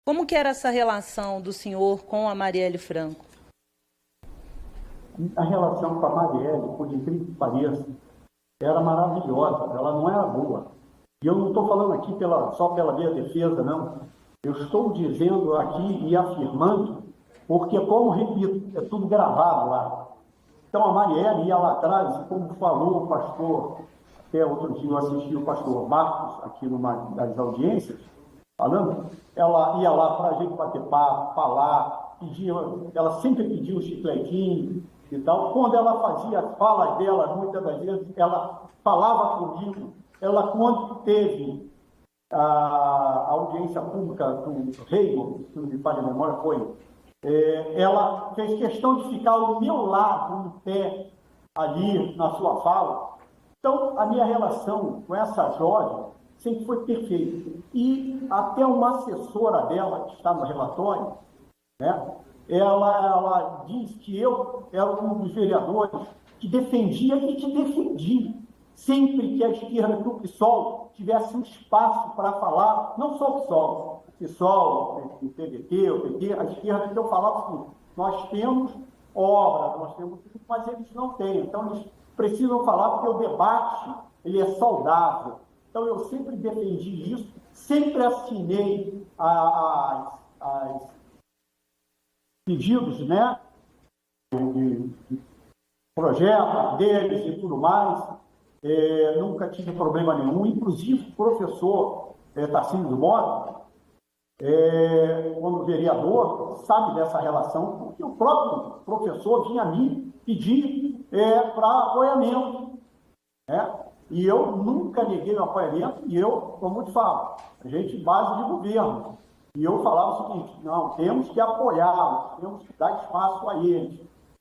Como que era essa relação do senhor com a Marielle Franco? A relação com a Marielle, por incrível que pareça, era maravilhosa, ela não era boa. E eu não estou falando aqui só pela minha defesa, não. Eu estou dizendo aqui e afirmando, porque, como repito, é tudo gravado lá. Então, a Marielle ia lá atrás, e como falou o pastor, até outro dia eu assisti o pastor Marcos, aqui numa das audiências, falando, ela ia lá para a gente bater papo, falar, ela sempre pediu um chicletinho e tal. Quando ela fazia as falas dela, muitas das vezes, ela falava comigo. Ela, quando teve a audiência pública do rei, se não me falha a memória, ela fez questão de ficar ao meu lado, em pé, ali na sua fala. Então, a minha relação com essa jovem sempre foi perfeita. E até uma assessora dela, que está no relatório, né, ela diz que eu era um dos vereadores que defendia e que defendi sempre que a esquerda, que o PSOL tivesse um espaço para falar, não só o PSOL, o PDT, o PT, a esquerda, que eu falava assim, nós temos obra, nós temos tudo, mas eles não têm. Então, eles precisam falar porque o debate ele é saudável. Então, eu sempre defendi isso, sempre assinei as pedidos, né, de projeto deles e tudo mais. Nunca tive problema nenhum. Inclusive, o professor Tarcísio Mota, quando vereador, sabe dessa relação, porque o próprio professor vinha a mim pedir para apoiamento, né? E eu nunca neguei o apoiamento, e eu, como te falo, a gente base de governo. E eu falava o seguinte, não, temos que apoiá-los, temos que dar espaço a eles.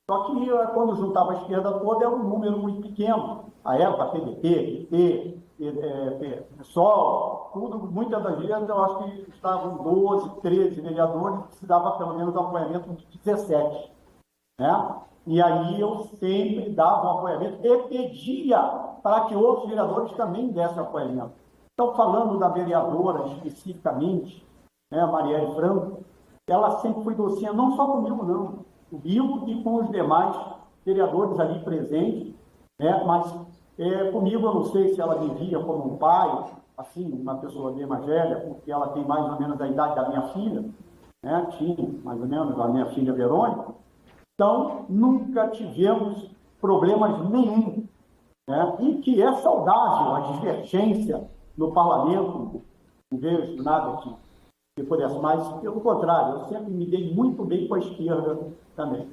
Só que quando juntava a esquerda toda, era um número muito pequeno. A época, PDT, PT, PSOL, tudo, muitas das vezes eu acho que estavam 12, 13 vereadores, que se dava pelo menos apoiamento de 17. Né? E aí eu sempre dava um apoiamento e pedia para que outros vereadores também dessem apoiamento. Então, falando da vereadora especificamente, né, Marielle Franco, ela sempre foi docinha, não só comigo, não, comigo e com os demais vereadores ali presentes, né, mas comigo eu não sei se ela me via como um pai, assim, uma pessoa bem mais velha, porque ela tem mais ou menos a idade da minha filha, né, tinha mais ou menos a minha filha Verônica. Então, nunca tivemos problemas nenhum, né? E que é saudável a divergência no parlamento, não vejo nada que pudesse mais, pelo contrário, eu sempre me dei muito bem com a esquerda também.